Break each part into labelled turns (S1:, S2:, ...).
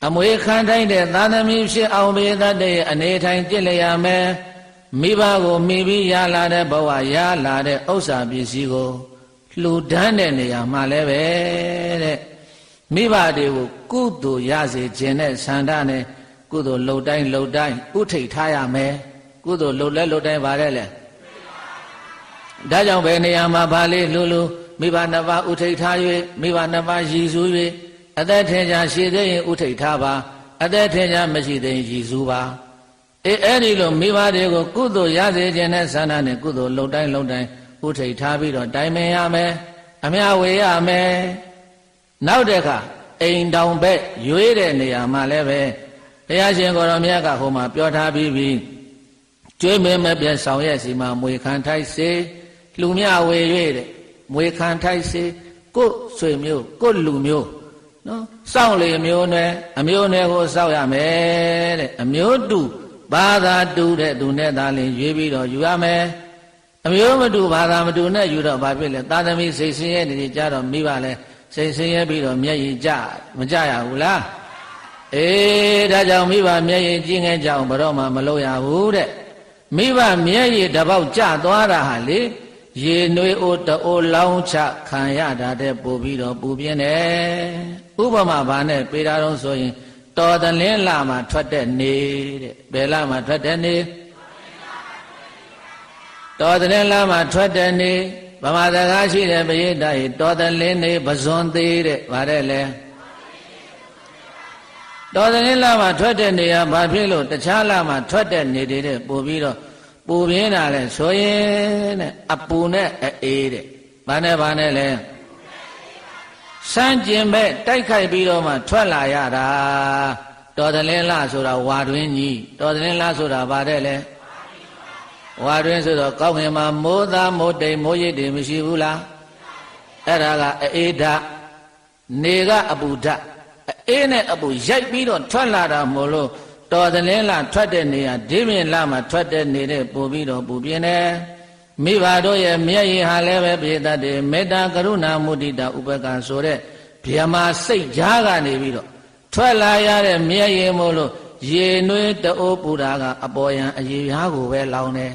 S1: အမွေခံထိုက်တဲ့သာသမီဖြစ်အောင်ပေတတ်တဲ့အနေထိုင်ကြည့်လျာမယ်မိဘကိုမိပြီးရလာတဲ့ဘဝရလာတဲ့ဥစ္စာပစ္စည်းကိုလှူဒန်းတဲ့နေရာမှာလည်းပဲတဲ့မိဘတွေကိုကုသိုလ်ရစေခြင်းနဲ့ဆန္ဒနဲ့ကုသိုလ်လှုပ်တိုင်းလှုပ်တိုင်းဥထိတ်ထားရမယ်ကုသိုလ်လှုပ်လဲလှုပ်တိုင်းပါတယ်လေဒါကြောင့်ဘယ်နေရာမှာဗာလေးလှူလှူမိဘနှစ်ပါးဥထိတ်ထား၍မိဘနှစ်ပါးရည်စူး၍အသက်ထင်ရှားရှိသေးရင်ဥထိတ်ထားပါအသက်ထင်ရှားမရှိသေးရင်ရည်စူးပါအဲ့ဒီလိုမိဘတွေကိုကုသိုလ်ရစေခြင်းနဲ့ဆန္ဒနဲ့ကုသိုလ်လှုပ်တိုင်းလှုပ်တိုင်းဥထိတ်ထားပြီးတော့တိုင်ပင်ရမယ်အမျှဝေရမယ်နောက်တဲ့အခါအိမ်တောင်ဘက်ရွေးတဲ့နေရာမှာလည်းပဲဘုရားရှင်ကိုရောမြတ်ကဟိုမှာပြောထားပြီးပြီကျွေးမင်းမပြတ်ဆောင်ရဲ့စီမှာမွေခံထိုက်စေလူမြဝေ၍တဲ့မွေခံထိုက်စေကိုယ်ဆွေမျိုးကိုယ်လူမျိုးနော်စောင့်လေမျိုးနဲ့အမျိုးနဲ့ကိုစောင့်ရမယ်တဲ့အမျိုးတူဘာသာတူတဲ့သူနဲ့သာလင်ရွေးပြီးတော့ယူရမယ်အမျိုးမတူဘာသာမတူနဲ့ယူတော့ဘာဖြစ်လဲသာသမီစိတ်ဆင်းရဲနေကြတော့မိဘလဲစိတ်ဆင်းရဲပြီးတော့မျက်ရည်ကျမကြရဘူးလားဒါကြောင့်မိဘမျက်ရည်ကြီးငယ်ကြအောင်ဘယ်တော့မှမလုပ်ရဘူးတဲ့မိဘမျက်ရည်တစ်ပေါက်ကျသွားတာဟာလေရေနွေးအိုးတအိုးလောင်းချခံရတာတဲ့ပို့ပြီးတော့ပူပြင်းတယ်ဥပမာဘာနဲ့ပေတာတော့ဆိုရင်တော်တလင်းလာမှာထွက်တဲ့နေတဲ့ဘယ်လာမှာထွက်တဲ့နေတော်တလင်းလာမှာထွက်တဲ့နေဗမာစကားရှိတယ်ပရိသတ်ရေတော်တလင်းနေပဇွန်သေးတဲ့ဗါတဲ့လေတော်တလင်းလာမှာထွက်တဲ့နေရဘာဖြစ်လို့တခြားလာမှာထွက်တဲ့နေတဲ့ပို့ပြီးတော့ပူပြင်းတာလဲဆိုရင်တဲ့အပူနဲ့အေးတဲ့ဘာနဲ့လဲစမ်းကျင်မဲ့တိုက်ခိုက်ပြီးတော့မှထွက်လာရတာတော်တလင်းလာဆိုတာဝါတွင်းကြီးတော်တလင်းလာဆိုတာဗါတဲ့လေဝါတွင်းဆိုတော့ကောင်းငင်မှာမိုးသားမိုးတိမ်မိုးရိပ်တွေမရှိဘူးလားအဲ့ဒါကအေးဓာတ်နေကအပူဓာတ်အေးနဲ့အပူရိုက်ပြီးတော့ထွက်လာတာမို့လို့တော်တလင်းလာထွက်တဲ့နေရာဒီမြင်လာမှာထွက်တဲ့နေတဲ့ပို့ပြီးတော့ပူပြင်းတယ်မိဘတို့ရဲ့မျက်ရည်ဟာလည်းပဲပြေတတ်တယ်မေတ္တာကရုဏာမုဒိတာဥပက္ခဆိုတဲ့ဗျမစိတ်ကြားကနေပြီးတော့ထွက်လာရတဲ့မျက်ရည်မို့လို့ရေနွေးတအိုးပူတာကအပေါ်ယံအရေပြားကိုပဲလောင်းတယ်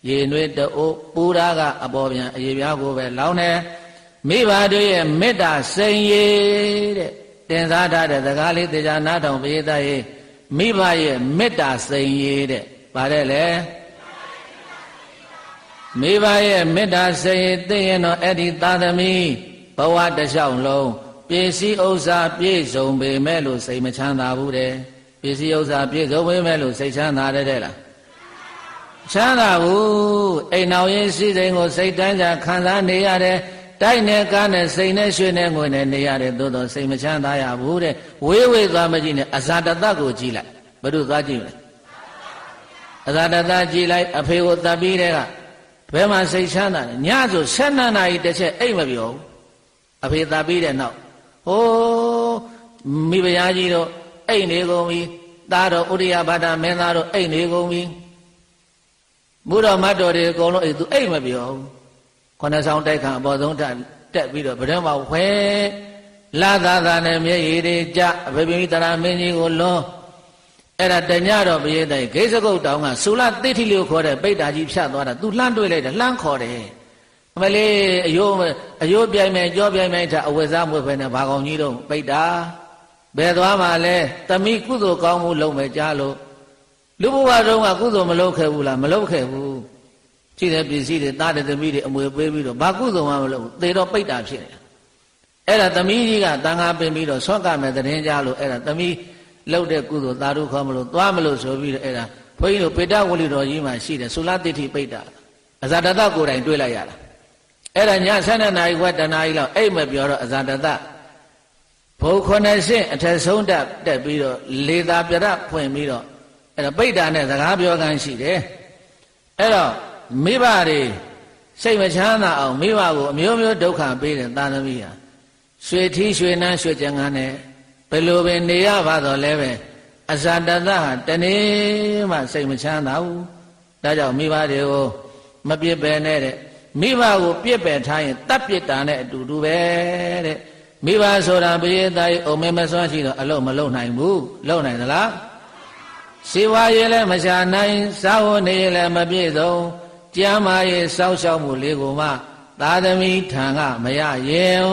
S1: ရေနွေးတအိုးပူတာကအပေါ်ယံအရေပြားကိုပဲလောင်းတယ်မိဘတို့ရဲ့မေတ္တာစိန်ရည်တဲ့တင်စားထားတဲ့စကားလေးတရားနားထောင်ပြေတတ်ရဲ့မိဘရဲ့မေတ္တာစိန်ရည်တဲ့ပါတယ်လေမိဘရဲ့မေတ္တာစိတ်သိရင်တော့အဲ့ဒီသာသမီဘဝတစ်လျှောက်လုံးပစ္စည်းဥစ္စာပြည့်စုံပေမဲ့လို့စိတ်မချမ်းသာဘူးတဲ့ပစ္စည်းဥစ္စာပြည့်စုံပေမဲ့လို့စိတ်ချမ်းသာတဲ့လားချမ်းသာဘူးအိမ်တော်ရင်စီစိန်ကိုစိတ်တန်းကြခံစားနေရတယ်တိုက်နဲ့ကားနဲ့စိတ်နဲ့ရွှေနဲ့ငွေနဲ့နေရတယ်သို့တော့စိတ်မချမ်းသာရဘူးတဲ့ဝေးဝေးသွားမကြည့်နဲ့အဇာတတကိုကြည့်လိုက်ဘယ်သူသွားကြည့်မလဲအဇာတတကြည့်လိုက်အဖေကိုတတ်ပြီးတဲ့ကဘယ်မှာစိတ်ချမ်းသာလဲညဆို12နာရီတစ်ချက်အိတ်မပြောဘူးအဖေသာပြီးတဲ့နောက်ဟိုးမိဖုရားကြီးတို့အိတ်နေကုန်ပြီသားတော်ဥရိယဘာဒမင်းသားတို့အိတ်နေကုန်ပြီဘုရားမတ်တော်တွေအကုန်လုံးသူအိတ်မပြောဘူးခုနှစ်ဆောင်တိုက်ခံအပေါ်ဆုံးတက်ပြီးတော့ဗဒံမှာဝဲလာသာနဲ့မျက်ရည်တွေကြအဖေပြိတရာမင်းကြီးကိုလွန်အဲ့ဒါတညတော့ပရိသတ်ဂိစကုတ်တောင်ကဆူလတိဋ္ဌိလို့ခေါ်တဲ့ပိဋ္ဌာကြီးဖြတ်သွားတာသူလှမ်းတွေ့လိုက်တယ်လှမ်းခေါ်တယ်အမလေးအယိုးပြိုင်မယ်ကြောပြိုင်မယ်ထအဝတ်စားမွေးဖယ်နဲ့ဘာကောင်ကြီးတော့ပိဋ္ဌာဘယ်သွားမှလဲသမီးကုသိုလ်ကောင်းမှုလုပ်မယ်ကြားလို့လူဘဝတုန်းကကုသိုလ်မလုပ်ခဲ့ဘူးလားမလုပ်ခဲ့ဘူးရှိတဲ့ပစ္စည်းတွေသားတဲ့သမီးတွေအမွေပေးပြီးတော့ဘာကုသိုလ်မှမလုပ်ဘူးသေတော့ပိဋ္ဌာဖြစ်တယ်အဲ့ဒါသမီးကြီးကတန်ခါပင်ပြီးတော့ဆွတ်ကမယ်တဲ့င်းကြားလို့အဲ့ဒါသမီးလောက်တဲ့ကုသိုလ်သာဓုခေါ်မလို့သွားမလို့ဆိုပြီးတော့အဲ့ဒါဘုန်းကြီးတို့ပေတဝလိတော်ကြီးမှာရှိတယ်သုလတိဋ္ဌိပိဋ္ဌာအဇာတတကိုယ်တိုင်တွေ့လိုက်ရတာအဲ့ဒါည12နာရီခွဲတနာရီလောက်အိတ်မပြောတော့အဇာတတဘုံ9ဆင့်အထက်ဆုံးတက်ပြီးတော့လေသာပြရဖွင့်ပြီးတော့အဲ့ဒါပိဋ္ဌာနဲ့စကားပြောကန်းရှိတယ်အဲ့တော့မိဘတွေစိတ်မချမ်းသာအောင်မိဘကိုအမျိုးမျိုးဒုက္ခပေးတဲ့သာသမီဟာရွှေထီးရွှေနှမ်းရွှေကြံငန်းနဲ့ဘယ်လိုပဲနေရပါတော့လဲပဲအဇာတတဟာတနေ့မှစိတ်မချမ်းသာဘူးဒါကြောင့်မိဘတွေကိုမပြစ်ပယ်နဲ့တဲ့မိဘကိုပြစ်ပယ်ထားရင်တပ်ပစ်တာနဲ့အတူတူပဲတဲ့ မိဘဆိုတာပရိသတ်အိုမေမစွမ်းရှိတော့အလုံးမလုံးနိုင်ဘူးလုံးနိုင်သလားစီဝါရေးလည်းမရှာနိုင်စာဝတ်နေလည်းမပြည့်စုံကျမ်းမာရေးစောင့်ရှောက်မှုလေးကိုမှသာသမီထံကမရရင်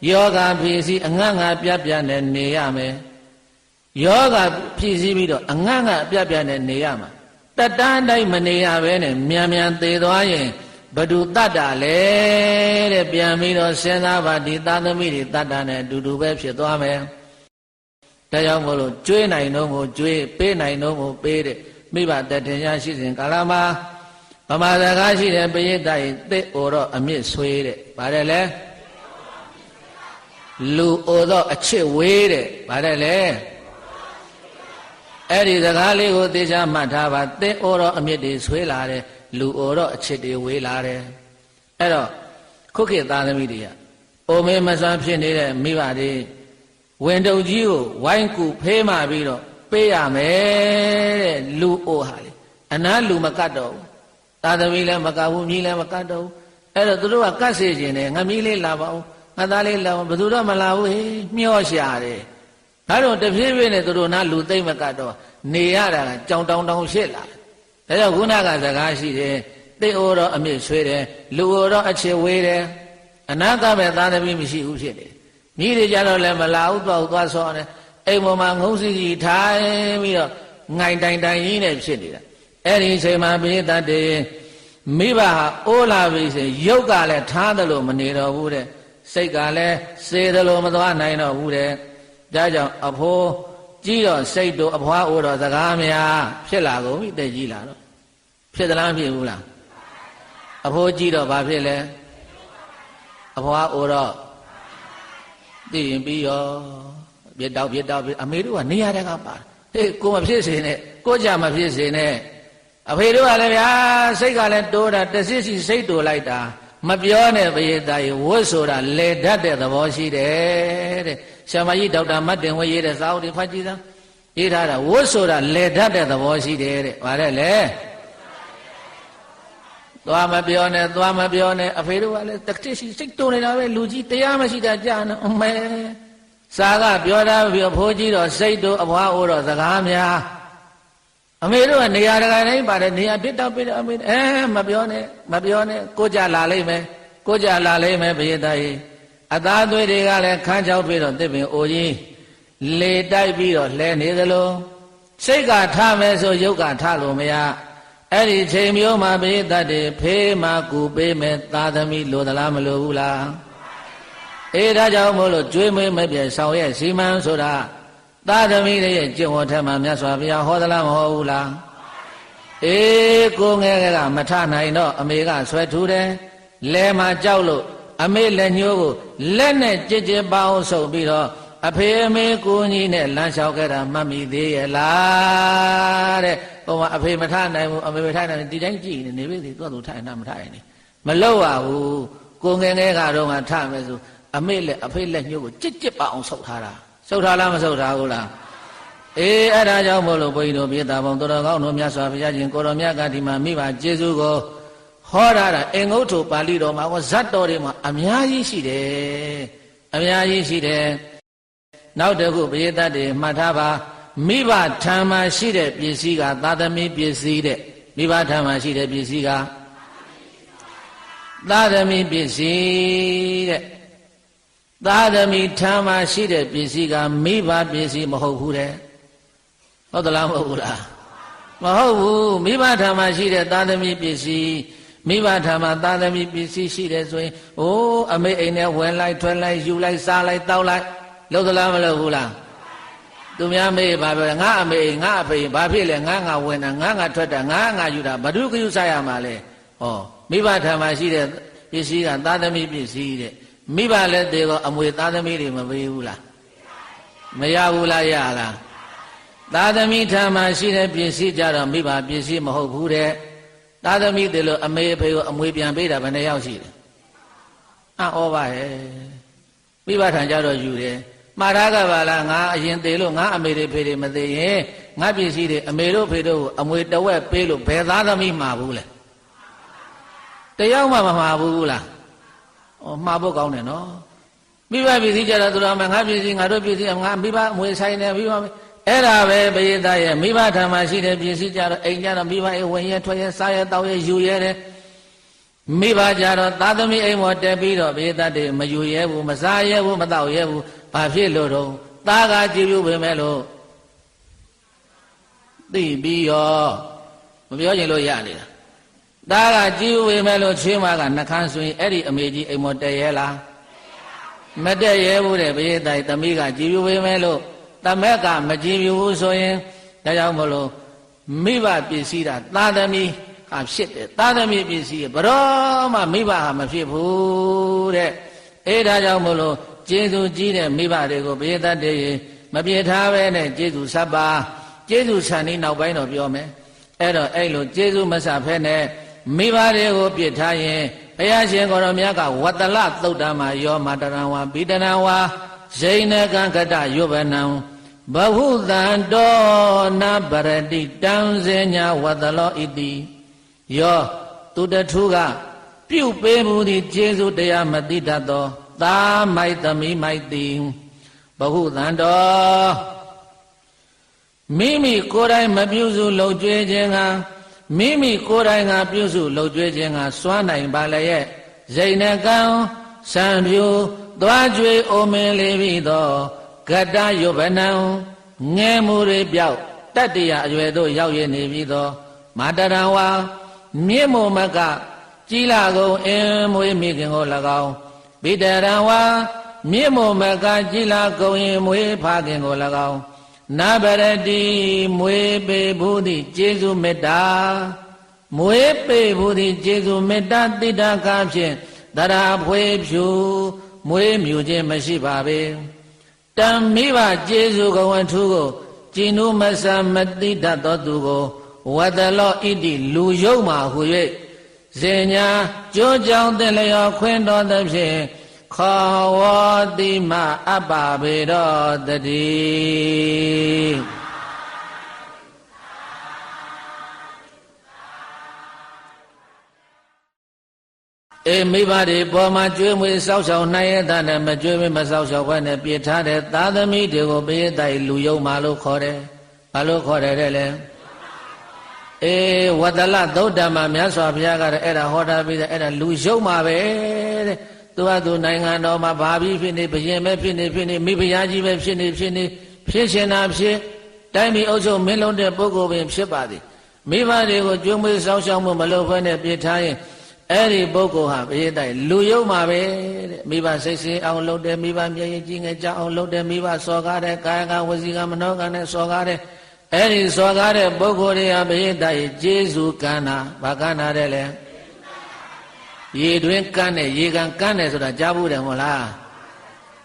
S1: ယောဂဖြစ်စီအငတ်ငါပြပြနဲ့နေရမယ်ယောဂဖြစ်စီပြီးတော့အငတ်ငါပြပြနဲ့နေရမှာတတန်းတိုင်းမနေရဘဲနဲ့မြန်မြန်သေသွားရင်ဘဒုတတ္တလဲတဲ့ပြန်ပြီးတော့စဉ်းစားပါဒီသာသမီတွေတတ္တနဲ့အတူတူပဲဖြစ်သွားမယ်ဒါကြောင့်မို့လို့ကျွေးနိုင်တော့ကိုကျွေးပေးနိုင်တော့ကိုပေးတဲ့မိဘတထင်ရှားရှိစဉ်ကာလမှာဗမာစကားရှိတဲ့ပရိသတ်ရဲ့တစ်အိုတော့အမြင့်ဆွေးတဲ့ဗါတယ်လေလူအိုတော့အချစ်ဝေးတဲ့ဗါတယ်လေအဲ့ဒီစကားလေးကိုသေချာမှတ်ထားပါတစ်အိုတော့အမြင့်တွေဆွေးလာတယ်လူအိုတော့အချစ်တွေဝေးလာတယ်အဲ့တော့ခုခေတ်သားသမီးတွေကအိုမေမစွမ်းဖြစ်နေတဲ့မိဘတွေဝင်တုံကြီးကိုဝိုင်းကူဖေးမှပြီးတော့ပေးရမယ်တဲ့လူအိုဟာလေအနားလူမကတ်တော့ဘူးသာသမီလည်းမကတ်ဘူးမြီးလည်းမကတ်တော့ဘူးအဲ့တော့သူတို့ကကတ်စေခြင်းနဲ့ငမီးလေးလာပါဦးငါသားလေးလာဘယ်သူတော့မလာဘူးဟေးမျောရှာတယ်ဒါတော့တဖြည်းဖြည်းနဲ့သူတို့နားလူသိမ့်မကတ်တော့နေရတာကကြောင်တောင်တောင်ဖြစ်လာတယ်ဒါကြောင့်ခုနကစကားရှိတယ်သိအိုတော့အမြင့်ဆွေးတယ်လူအိုတော့အချစ်ဝေးတယ်အနာကမဲ့သာသမီမရှိဘူးဖြစ်တယ်မြည်တွေကြတော့လည်းမလာဘူးသွားဆောတယ်အိမ်ပေါ်မှာငုံစီကြီးထိုင်ပြီးတော့ငိုင်တိုင်တိုင်ကြီးနဲ့ဖြစ်နေတာအဲ့ဒီအချိန်မှာပိဋကတ်တွေမိဘဟာအိုးလာပြီဆိုရုပ်ကလည်းထားတယ်လို့မနေတော့ဘူးတဲ့စိတ်ကလည်းစေတယ်လို့မသွားနိုင်တော့ဘူးတဲ့ဒါကြောင့်အဖိုးကြီးတော့စိတ်တို့အဖွားအိုးတော့စကားများဖြစ်လာကုန်ပြီတဲ့ကြီးလာတော့ဖြစ်သလားမဖြစ်ဘူးလားအဖိုးကြီးတော့ဘာဖြစ်လဲအဖွားအိုးတော့သိရင်ပြီးရောပြစ်တောက်အမေတို့ကနေရာတကပါဟေးကိုမဖြစ်စေနဲ့ကိုကြမဖြစ်စေနဲ့အဖေတို့ကလည်းဗျာစိတ်ကလည်းတိုးတာတစစ်စီစိတ်တိုးလိုက်တာမပြောနဲ့ပရိသတ်ရေဝတ်ဆိုတာလေတတ်တဲ့သဘောရှိတယ်တဲ့ဆရာမကြီးဒေါက်တာမတ်တင်ဝေရေးတဲ့စာအုပ်တွေဖတ်ကြည့်သားရေးထားတာဝတ်ဆိုတာလေတတ်တဲ့သဘောရှိတယ်တဲ့ဗါတဲ့လေသွားမပြောနဲ့အဖေတို့ကလည်းတတိရှိစိတ်တိုးနေတာပဲလူကြီးတရားမရှိတာကြာနေအမေစာကပြောတာပြီးဖိုးကြီးတော့စိတ်တိုးအဖွားအိုးတော့စကားများအမေတို့ကနေရာတကာတိုင်းပါတယ်နေရာပြစ်တော့အမေမပြောနဲ့ကိုကြလာလိမ့်မယ်ပရိသတ်ကြီးအသားသွေးတွေကလည်းခန်းချောက်ပြီးတော့တစ်ပင်အိုကြီးလေတိုက်ပြီးတော့လှဲနေသလိုစိတ်ကထားမယ်ဆိုရုပ်ကထားလို့မရအဲ့ဒီချိန်မျိုးမှာပရိသတ်တွေဖေးမှကူပေးမယ်သာသမီလိုသလားမလိုဘူးလားဒါကြောင့်မို့လို့ကျွေးမွေးမပြည့်ဆောင်ရဲ့စီမံဆိုတာသာသမီတွေရဲ့ကျင့်ဝတ်ထဲမှာမြတ်စွာဘုရားဟောသလားမဟောဘူးလားကိုငယ်ကမထနိုင်တော့အမေကဆွဲထူတယ်လဲမှာကြောက်လို့အမေလက်ညှိုးကိုလက်နဲ့ကြစ်ပအောင်ဆုပ်ပြီးတော့အဖေအမေကိုကြီးနဲ့လမ်းလျှောက်ခဲ့တာမှတ်မိသေးရဲ့လားတဲ့ဟိုမှာအဖေမထနိုင်ဘူးအမေမထနိုင်ဒီတိုင်းကြည့်နေပြီသူ့သူထိုင်တာမထိုင်နေမလောက်ပါဘူးကိုငယ်ကတော့ငါထမယ်ဆိုအမေလက်အဖေလက်ညှိုးကိုကြစ်ပအောင်ဆုပ်ထားတာဆုပ်ထားလားမဆုပ်ထားဘူးလားအဲ့ဒါကြောင့်မို့လို့ဘုန်းကြီးတို့ပြေတာပေါင်းတော်ကောင်းတို့မြတ်စွာဘုရားရှင်ကိုရောမြတ်ကဒီမှာမိဘကျေးဇူးကိုဟောတာအင်္ဂုတ္တပါဠိတော်မှာဟောဇတ်တော်တွေမှာအများကြီးရှိတယ်နောက်တစ်ခုပရိသတ်တွေမှတ်ထားပါမိဘထံမှာရှိတဲ့ပစ္စည်းကသာသမီပစ္စည်းတဲ့မိဘထံမှာရှိတဲ့ပစ္စည်းကသာသမီပစ္စည်းတဲ့သာသမီထံမှာရှိတဲ့ပစ္စည်းကမိဘပစ္စည်းမဟုတ်ဘူးတဲ့ဟုတ်သလားမဟုတ်ဘူးလားမဟုတ်ဘူးမိဘထံမှာရှိတဲ့သာသမီပစ္စည်းမိဘထံမှာသာသမီပစ္စည်းရှိတယ်ဆိုရင်အမေအိမ်နဲ့ဝင်လိုက်ထွက်လိုက်ယူလိုက်စားလိုက်တောက်လိုက်လုပ်သလားမလုပ်ဘူးလားသူများမေးပါပဲငါအမေငါအဖေဘာဖြစ်လဲငါဝင်တာငါထွက်တာငါယူတာဘဒုကယူစားရမှာလဲမိဘထံမှာရှိတဲ့ပစ္စည်းကသာသမီပစ္စည်းတဲ့မိဘလည်းတေကောအမွေသာသမီတွေမပေးဘူးလားမရဘူးလားရလားသာသမီထံမှာရှိတဲ့ပစ္စည်းကြတော့မိဘပစ္စည်းမဟုတ်ဘူးတဲ့သာသမီတေလို့အမေအဖေကိုအမွေပြန်ပေးတာဘယ်နှယောက်ရှိတယ်ဩပါရဲ့မိဘထံကြတော့ယူတယ်မှားထားကြပါလားငါအရင်သေးလို့ငါအမေတွေဖေတွေမသေးရင်ငါပစ္စည်းတွေအမေတို့ဖေတို့ကိုအမွေတဝက်ပေးလို့ဘယ်သားသမီးမှာဘူးလဲတယောက်မှမမှာဘူးလားမှားဖို့ကောင်းတယ်နော် မိဘပစ္စည်းကြတော့သူတော်မှာငါပစ္စည်းငါတို့ပစ္စည်းငါမိဘမွေဆိုင်တယ်မိဘအဲ့ဒါပဲပရိသတ်ရဲ့မိဘထံမှာရှိတဲ့ပစ္စည်းကြတော့အိမ်ကြတော့မိဘရဲ့ဝင်ရထွက်ရစားရတောက်ရယူရတဲ့မိဘကြတော့သာသမီအိမ်မော်တက်ပြီးတော့ပရိသတ်တွေမယူရဲဘူးမစားရဲဘူးမတောက်ရဲဘူးဘာဖြစ်လို့တော့သားကကြည်ပြုပေမဲ့လို့သိပြီးရောမပြောချင်လို့ရနေတာသားကကြည်ပြုပေမဲ့လို့ချွေးမကနှခမ်းဆိုရင်အဲ့ဒီအမေကြီးအိမ်မော်တက်ရဲလားမတက်ရဲဘူးတဲ့ပရိသတ်သမီးကကြည်ပြုပေမဲ့လို့တမက်ကမကြည်ပြုဘူးဆိုရင်ဒါကြောင့်မလို့မိဘပစ္စည်းတာသာသမီဟာဖြစ်တယ်သာသမီပစ္စည်းဘရောမှမိဘဟာမဖြစ်ဘူးတဲ့အဲဒါကြောင့်မလို့ကျေးဇူးကြီးတဲ့မိဘတွေကိုပရိသတ်တွေမပြေထားပဲနဲ့ကျေးဇူးဆက်ပါကျေးဇူးဆန်ပြီးနောက်ပိုင်းတော့ပြောမယ်အဲ့တော့အဲ့လိုကျေးဇူးမဆက်ဖဲနဲ့မိဘတွေကိုပြစ်ထားရင်ဘုရားရှင်ကိုရောမြတ်ကဝတ္တလသုတ်တံမှာယောမတရံဝါပိတရံဝါဇိနကံကတယုဗနံဘဟုသန္တောနပရတိတံဇေညာဝတ္တလောဣတိယောသူတထုကပြုတ်ပေးမှုသည်ကျေးဇူးတရားမသိတတ်သောသာမိုက်သမီးမိုက်သည်ဘဟုသန္တောမိမိကိုယ်တိုင်မပြုစုလှုပ်ကြွေးခြင်းကမိမိကိုယ်တိုင်ကပြုစုလှုပ်ကြွေးခြင်းကစွမ်းနိုင်ပါလျက်ဇိနကံစံပြူသွားကြွေးအိုမင်းလေးပြီးသောကတယုဗနံငဲမှုတွေပြောက်တတ္တရာအရွယ်သို့ရောက်ရနေပြီးသောမာတရံဝါမြင့်မို့မကကြီးလာကုန်အင်းမွေးမိခင်ကို၎င်းဗိတရံဝါမြင့်မို့မကကြီးလာကုန်ရင်မွေးဖခင်ကို၎င်းနာဘရတိမွေးပေဘူးသည့်ကျေးဇူးမေတ္တာမွေးပေဘူးသည့်ကျေးဇူးမေတ္တာတိတ္တကားဖြင့်တရာဖွေဖြူမွေးမြူခြင်းမရှိပါပေတံမိဘကျေးဇူးကောင်းထူးကိုကျင်နုမဆာမတိတတ်သောသူကိုဝတ္တလောဣတိလူယုံမှဟူ၍ဇေညာကြိုးကြောင်သင်လျောခွင်းတော်သဖြင့်ခောဝတိမအပ္ပဘေရောတတိအေမိဘတွေပေါ်မှာကျွေးမွေးစောက်ရှောက်နိုင်ရတဲ့နဲ့မကျွေးမွေးမစောက်ရှောက်ဘဲနဲ့ပြစ်ထားတဲ့သာသမီတွေကိုပရိသတ်လူယုံမှလို့ခေါ်တယ်ဘာလို့ခေါ်တယ်တဲ့လဲအေဝတ္တလသုတ်တံမှာမြတ်စွာဘုရားကလည်းအဲ့ဒါဟောတာပြီးတယ်အဲ့ဒါလူယုံမှာပဲတဲ့သူကသူနိုင်ငံတော်မှာဘာပြီးဖြစ်နေဘယင်ပဲဖြစ်နေမိဖုရားကြီးပဲဖြစ်နေဖြစ်ရှင်တာဖြစ်တိုင်းပြည်အုပ်ချုပ်မင်းလုံးတဲ့ပုဂ္ဂိုလ်ပင်ဖြစ်ပါသည်မိဘတွေကိုကျွေးမွေးစောင့်ရှောက်မှုမလုပ်ဘဲနဲ့ပြစ်ထားရင်အဲ့ဒီပုဂ္ဂိုလ်ဟာဘုရားတိုင်လူယုံမှာပဲတဲ့မိဘစိတ်ဆင်းအောင်လုပ်တယ်မိဘမျက်ရည်ကြီးငယ်ကြအောင်လုပ်တယ်မိဘစော်ကားတဲ့ကာယကဝစီကမနောကနဲ့စော်ကားတဲ့အဲ့ဒီစော်ကားတဲ့ပုဂ္ဂိုလ်တွေဟာဘုရားတိုင်ကျေးဇူးကမ်းတာဘာကမ်းတာတဲ့လဲရေတွင်ကမ်းတယ်ရေကန်ကမ်းတယ်ဆိုတာကြားဘူးတယ်မဟုတ်လား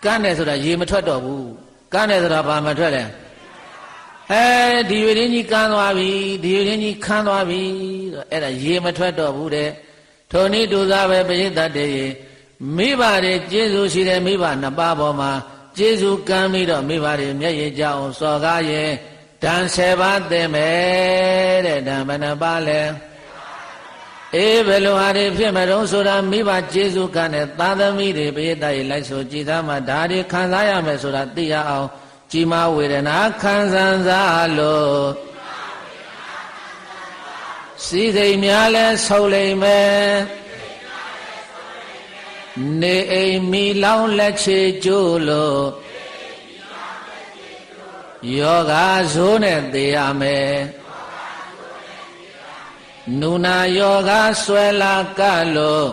S1: ကမ်းတယ်ဆိုတာရေမထွက်တော့ဘူးကမ်းတယ်ဆိုတာဘာမထွက်လဲဒီရင်းကြီးကမ်းသွားပြီဒီရင်းကြီးခမ်းသွားပြီဆိုအဲ့ဒါရေမထွက်တော့ဘူးတဲ့ထိုနည်းတူသာပဲပရိသတ်တွေမိဘတွေကျေးဇူးရှိတဲ့မိဘနှစ်ပါးပေါ်မှာကျေးဇူးကမ်းပြီးတော့မိဘတွေမျက်ရည်ကျအောင်စော်ကားရင်ဓာန်10ပါးသင်မယ်တဲ့ဓာန်ဘယ်နှပါးလဲဘယ်လိုဟာတွေဖြစ်မလို့ဆိုတာမိဘကျေးဇူးကမ်းတဲ့သာသမီတွေပရိသတ်တွေလိုက်ဆိုကြည်သားမှာဒါတွေခံစားရမယ်ဆိုတာသိရအောင်ကြီးမားဝေဒနာခံစားလို့စီစိမ်များလဲဆုပ်လိမ့်မယ်နေအိမ်မီလောင်လက်ချေကျိုးလို့ယောဂဇိုးနဲ့သေရမယ်နုနာယောဂဆွဲလာကလို့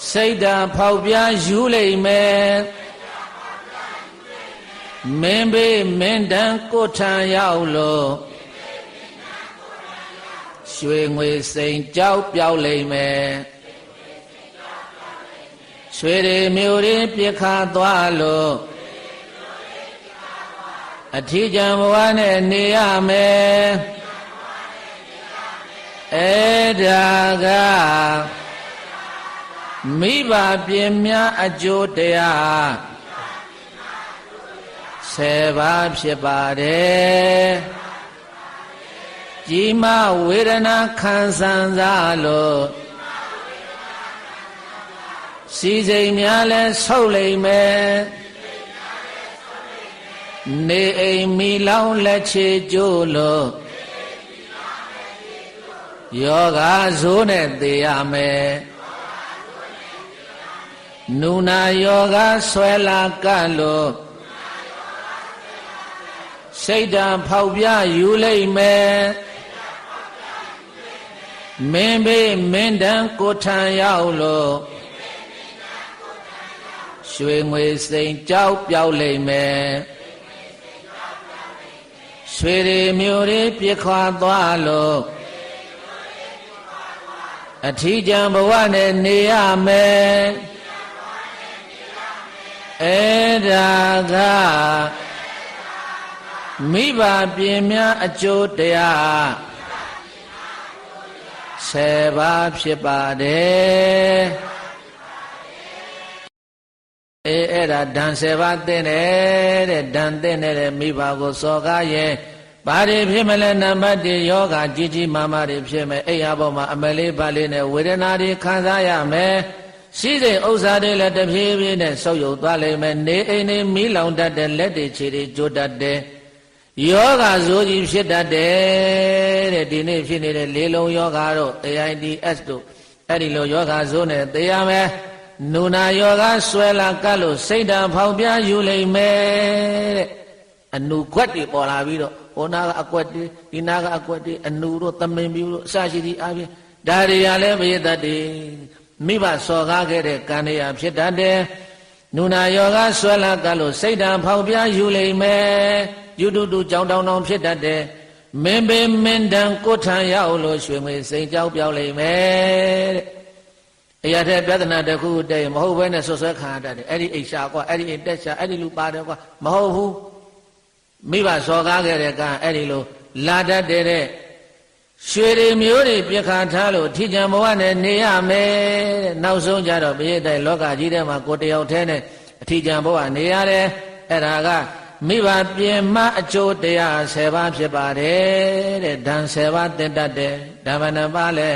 S1: စိတ်ဓာတ်ဖောက်ပြားယူလိမ့်မယ်မင်းဘေးမင်းတန်ကိုထံရောက်လို့ရွှေငွေစိန်ကြောက်ပြောက်လိမ့်မယ်ရွှေတွေမျိုးတွေပြခါသွားလို့အထီးကျန်ဘဝနဲ့နေရမယ်အဲ့ဒါကမိဘပြင်များအကျိုးတရား10ပါးဖြစ်ပါတယ်ကြီးမားဝေဒနာခံစားလို့ စီစိမ်များလဲဆုပ်လိမ့်မယ်နေအိမ်မီလောင်လက်ချေကျိုးလို့ယောဂဇိုးနဲ့သေရမယ်နုနာယောဂဆွဲလာကန့်လို့စိတ်ဓာတ်ဖောက်ပြယူလိမ့်မယ်မင်းဘေးမင်းတန်းကိုထံရောက်လို့ရွှေငွေစိန်ကြောက်ပြောက်လိမ့်မယ်ရွှေတွေမျိုးတွေပြစ်ခွာသွားလို့အထီးကျန်ဘဝနဲ့နေရမယ်အဲ့ဒါကမိဘပြင်များအကျိုးတရား10ပါးဖြစ်ပါတယ်အဲ့ဒါဓာန်10ပါးသိတဲ့ဓာန်သိတဲ့မိဘကိုစော်ကားရဲ့ဘာတွေဖြစ်မလဲနံပါတ်1ယောဂကြီးကြီးမားမားတွေဖြစ်မယ်အိယာပေါ်မှာအမလေးပါလေးနဲ့ဝေဒနာတွေခံစားရမယ်ရှိတဲ့ဥစ္စာတွေလည်းတဖြည်းဖြည်းနဲ့ဆုပ်ယုပ်သွားလိမ့်မယ်နေအိမ်တွေမီးလောင်တတ်တဲ့လက်တွေခြေတွေကျိုးတတ်တဲ့ယောဂဇိုးကြီးဖြစ်တတ်တယ်တဲ့ဒီနေ့ဖြစ်နေတဲ့လေးလုံးယောဂတို့ AIDS တို့အဲ့ဒီလိုယောဂဇိုးနဲ့သိရမယ်နုနာယောဂဆွဲလာကတ်လို့စိတ်ဓာတ်ဖောက်ပြယူလိမ့်မယ်တဲ့အနုကွက်တွေပေါ်လာပြီးတော့ဟိုနာကအကွက်တွေဒီနာကအကွက်တွေအနုတို့သမင်ပြူတို့အစရှိသည့်အပြင်ဒါတွေကလည်းဘယတတ်တယ်မိဘစော်ကားခဲ့တဲ့ကံတရားဖြစ်တတ်တယ်နုနာယောဂဆွဲလာကတ်လို့စိတ်ဓာတ်ဖောက်ပြယူလိမ့်မယ်ယူတူတူကြောင်တောင်တောင်ဖြစ်တတ်တယ်မင်းပေမင်းတန်ကိုထံရောက်လို့ရွှေငွေစိန်ကြောက်ပြောက်လိမ့်မယ်တဲ့အရာတဲ့ပြဿနာတစ်ခုတည်းမဟုတ်ဘဲနဲ့ဆွဆွဲခံရတတ်တယ်အဲ့ဒီအိရှာကွာအဲ့ဒီအိတက်ရှာအဲ့ဒီလူပါတယ်ကွာမဟုတ်ဘူးမိဘစော်ကားခဲ့တဲ့ကံအဲ့ဒီလိုလာတတ်တဲ့ရွှေတွေမျိုးတွေပြခါထားလို့ထီချံဘဝနဲ့နေရမယ်တဲ့နောက်ဆုံးကြတော့ပြည့်တဲ့လောကကြီးထဲမှာကိုတယောက်တည်းနဲ့အထီချံဘဝနေရတယ်အဲ့ဒါကမိဘပြင်မအကျိုးတရား10ပါးဖြစ်ပါတယ်တဲ့ဓာန်10ပါးတင်တတ်တယ်ဓမ္မနပါလဲ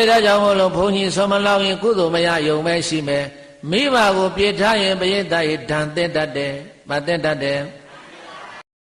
S1: ဒါကြောင့်မို့လို့ဘုန်းကြီးဆောမလောက်ရင်ကုသိုလ်မရယုံမဲရှိမယ်မိဘကိုပြေထားရင်ပရိသတ်ရဲ့ဓာန်တင်တတ်တယ်မတင်တတ်တယ်